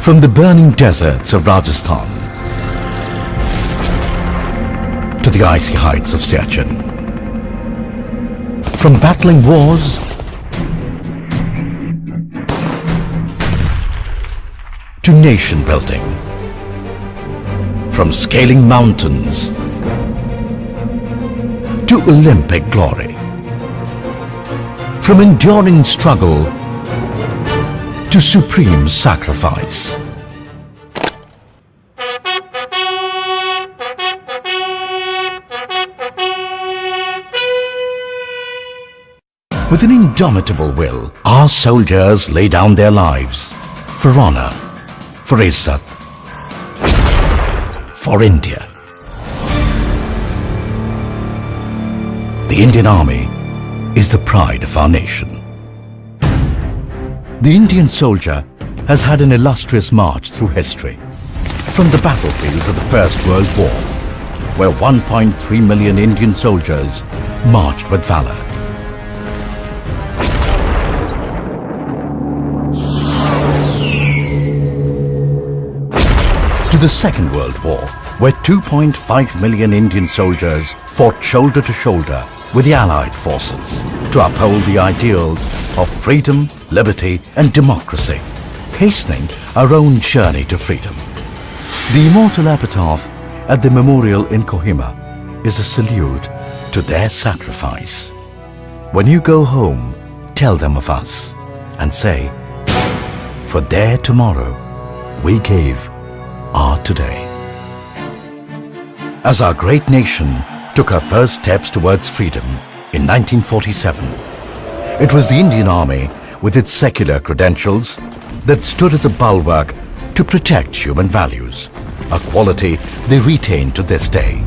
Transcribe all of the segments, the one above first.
From the burning deserts of Rajasthan to the icy heights of Siachen, from battling wars to nation building, from scaling mountains to Olympic glory, from enduring struggle to supreme sacrifice. With an indomitable will, our soldiers lay down their lives for honor, for Izzat, for India. The Indian Army is the pride of our nation. The Indian soldier has had an illustrious march through history, from the battlefields of the First World War, where 1.3 million Indian soldiers marched with valor, to the Second World War, where 2.5 million Indian soldiers fought shoulder to shoulder with the Allied forces to uphold the ideals of freedom, liberty and democracy, hastening our own journey to freedom. The immortal epitaph at the memorial in Kohima is a salute to their sacrifice. When you go home, tell them of us and say, for their tomorrow we gave our today. As our great nation took her first steps towards freedom in 1947, it was the Indian Army, with its secular credentials, that stood as a bulwark to protect human values, a quality they retain to this day.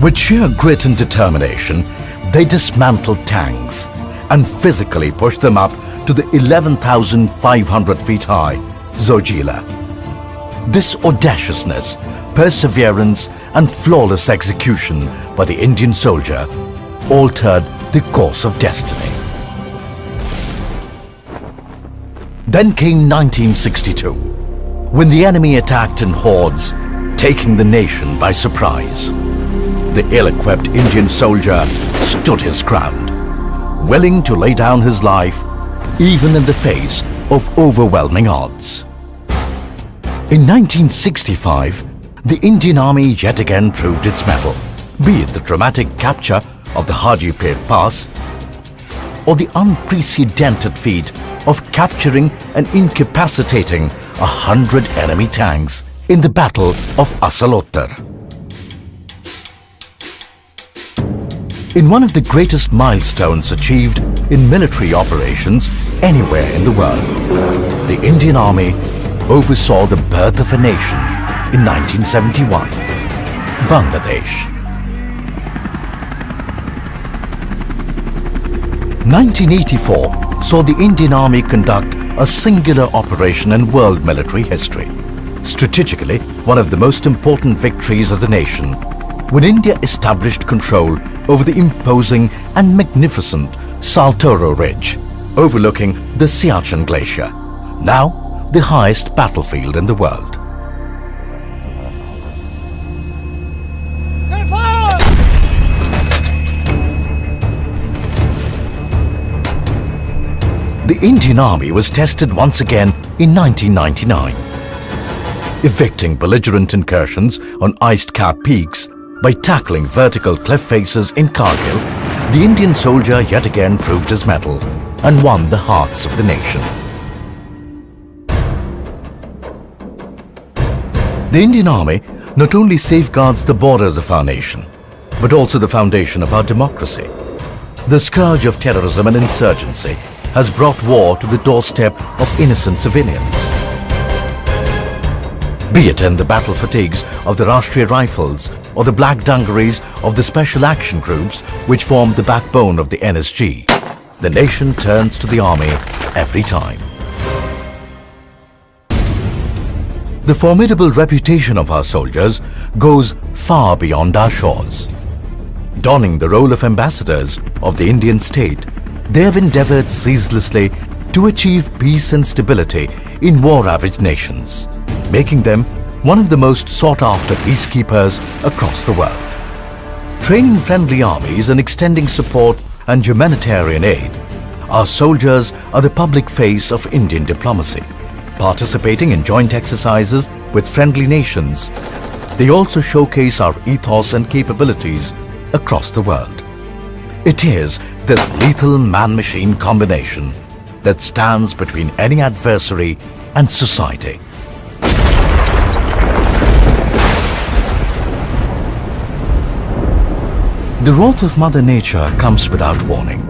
With sheer grit and determination, they dismantled tanks and physically pushed them up to the 11,500 feet high Zojila. This audaciousness, perseverance and flawless execution by the Indian soldier altered the course of destiny. Then came 1962, when the enemy attacked in hordes, taking the nation by surprise. The ill-equipped Indian soldier stood his ground, willing to lay down his life even in the face of overwhelming odds. In 1965, the Indian Army yet again proved its mettle, be it the dramatic capture of the Hajipir Pass or the unprecedented feat of capturing and incapacitating 100 enemy tanks in the Battle of Asalottar. In one of the greatest milestones achieved in military operations anywhere in the world, the Indian Army oversaw the birth of a nation in 1971, Bangladesh. 1984 saw the Indian Army conduct a singular operation in world military history. Strategically, one of the most important victories as a nation, when India established control over the imposing and magnificent Saltoro Ridge, overlooking the Siachen Glacier, now the highest battlefield in the world. The Indian Army was tested once again in 1999, evicting belligerent incursions on iced-capped peaks by tackling vertical cliff faces in Kargil. The Indian soldier yet again proved his mettle and won the hearts of the nation. The Indian Army not only safeguards the borders of our nation, but also the foundation of our democracy. The scourge of terrorism and insurgency has brought war to the doorstep of innocent civilians. Be it in the battle fatigues of the Rashtriya Rifles or the black dungarees of the Special Action Groups which form the backbone of the NSG, the nation turns to the army every time. The formidable reputation of our soldiers goes far beyond our shores. Donning the role of ambassadors of the Indian state, they have endeavored ceaselessly to achieve peace and stability in war-ravaged nations. making them one of the most sought-after peacekeepers across the world. Training friendly armies and extending support and humanitarian aid, our soldiers are the public face of Indian diplomacy. Participating in joint exercises with friendly nations, they also showcase our ethos and capabilities across the world. It is this lethal man-machine combination that stands between any adversary and society. The wrath of Mother Nature comes without warning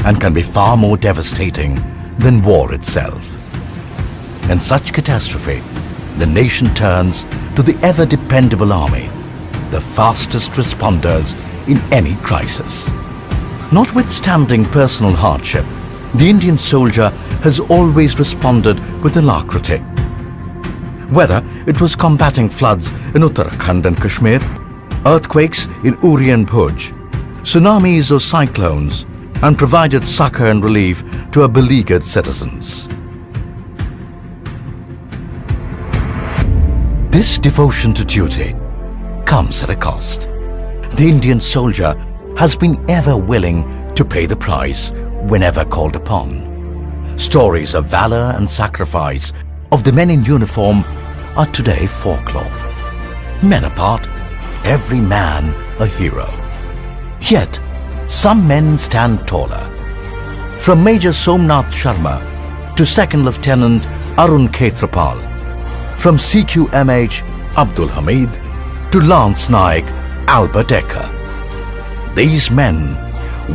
and can be far more devastating than war itself. In such catastrophe, the nation turns to the ever-dependable army, the fastest responders in any crisis. Notwithstanding personal hardship, the Indian soldier has always responded with alacrity. Whether it was combating floods in Uttarakhand and Kashmir, earthquakes in Uri and Bhuj, tsunamis or cyclones, and provided succor and relief to our beleaguered citizens. This devotion to duty comes at a cost. The Indian soldier has been ever willing to pay the price whenever called upon. Stories of valor and sacrifice of the men in uniform are today folklore. Men apart, every man a hero. Yet, some men stand taller. From Major Somnath Sharma to Second Lieutenant Arun Khetrapal, from CQMH Abdul Hamid to Lance Naik Albert Ecker. These men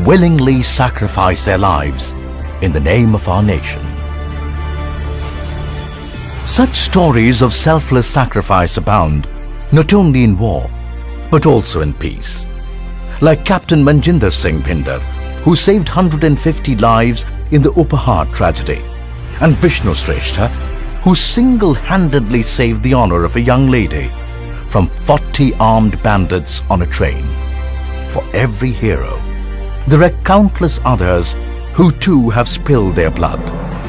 willingly sacrifice their lives in the name of our nation. Such stories of selfless sacrifice abound not only in war but also in peace. Like Captain Manjinder Singh Bhinder, who saved 150 lives in the Upahar tragedy, and Bishnu Shrestha, who single-handedly saved the honor of a young lady from 40 armed bandits on a train. For every hero, there are countless others who too have spilled their blood.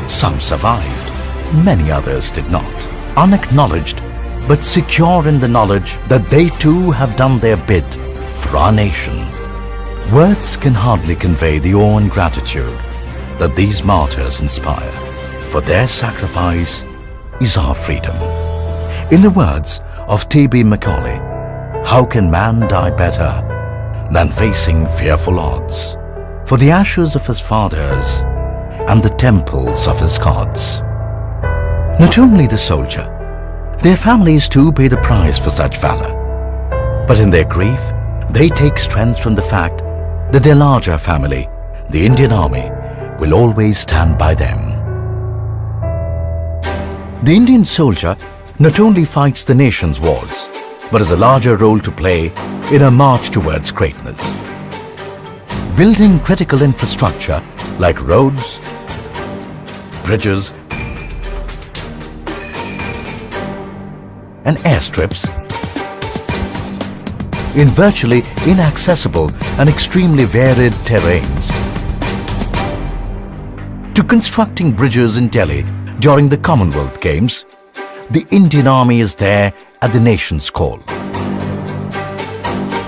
Some survived, many others did not. Unacknowledged, but secure in the knowledge that they too have done their bit for our nation. Words can hardly convey the awe and gratitude that these martyrs inspire, for their sacrifice is our freedom. In the words of T.B. Macaulay, how can man die better than facing fearful odds for the ashes of his fathers and the temples of his gods? Not only the soldier, their families too pay the price for such valor. But in their grief, they take strength from the fact that their larger family, the Indian Army, will always stand by them. The Indian soldier not only fights the nation's wars, but has a larger role to play in a march towards greatness. Building critical infrastructure like roads, bridges, and airstrips in virtually inaccessible and extremely varied terrains, to constructing bridges in Delhi during the Commonwealth Games, the Indian Army is there at the nation's call.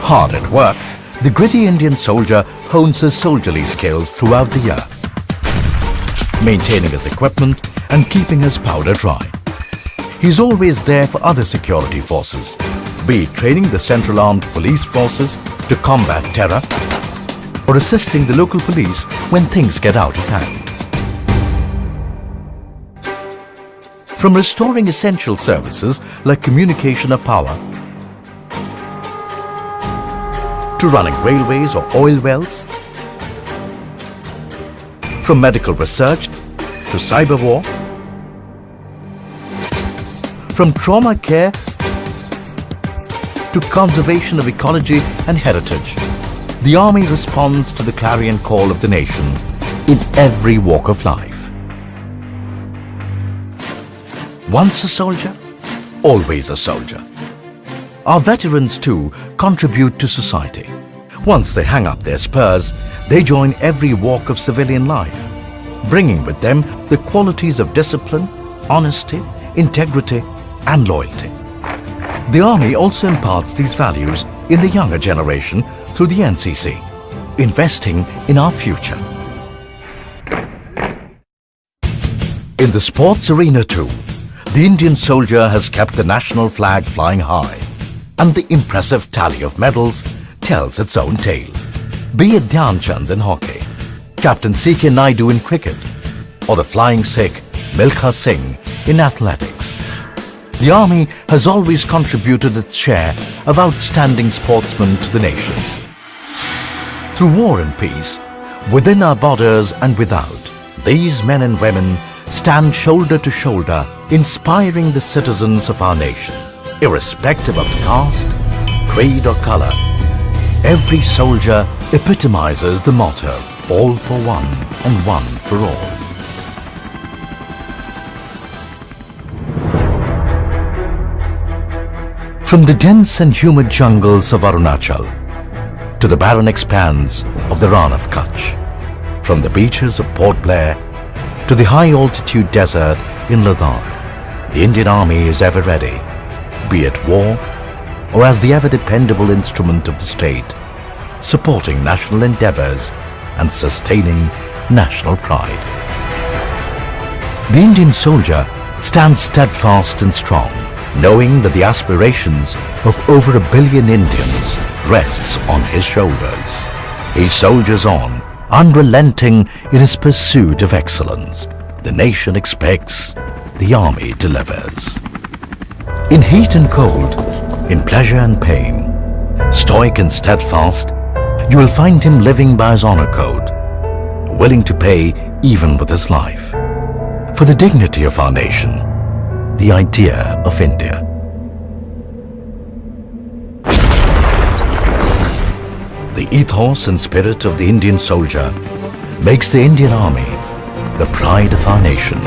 Hard at work, the gritty Indian soldier hones his soldierly skills throughout the year, maintaining his equipment and keeping his powder dry. He's always there for other security forces, be it training the Central Armed Police Forces to combat terror or assisting the local police when things get out of hand. From restoring essential services like communication or power, to running railways or oil wells, from medical research to cyber war, from trauma care to conservation of ecology and heritage, the Army responds to the clarion call of the nation in every walk of life. Once a soldier, always a soldier. Our veterans too contribute to society. Once they hang up their spurs, they join every walk of civilian life, bringing with them the qualities of discipline, honesty, integrity, and loyalty. The Army also imparts these values in the younger generation through the NCC, investing in our future. In the sports arena too, the Indian soldier has kept the national flag flying high, and the impressive tally of medals tells its own tale. Be it Dhyan Chand in hockey, Captain C.K. Naidu in cricket, or the flying Sikh Milkha Singh in athletics, the Army has always contributed its share of outstanding sportsmen to the nation. Through war and peace, within our borders and without, these men and women stand shoulder to shoulder, inspiring the citizens of our nation. Irrespective of caste, creed or color, every soldier epitomizes the motto, all for one and one for all. From the dense and humid jungles of Arunachal to the barren expanse of the Rann of Kutch, from the beaches of Port Blair to the high-altitude desert in Ladakh, the Indian Army is ever ready, be it war or as the ever-dependable instrument of the state, supporting national endeavors and sustaining national pride. The Indian soldier stands steadfast and strong, knowing that the aspirations of over 1 billion Indians rests on his shoulders. He soldiers on, unrelenting in his pursuit of excellence. The nation expects, the Army delivers. In heat and cold, in pleasure and pain, stoic and steadfast, you will find him living by his honor code, willing to pay even with his life, for the dignity of our nation, the idea of India. The ethos and spirit of the Indian soldier makes the Indian Army the pride of our nation.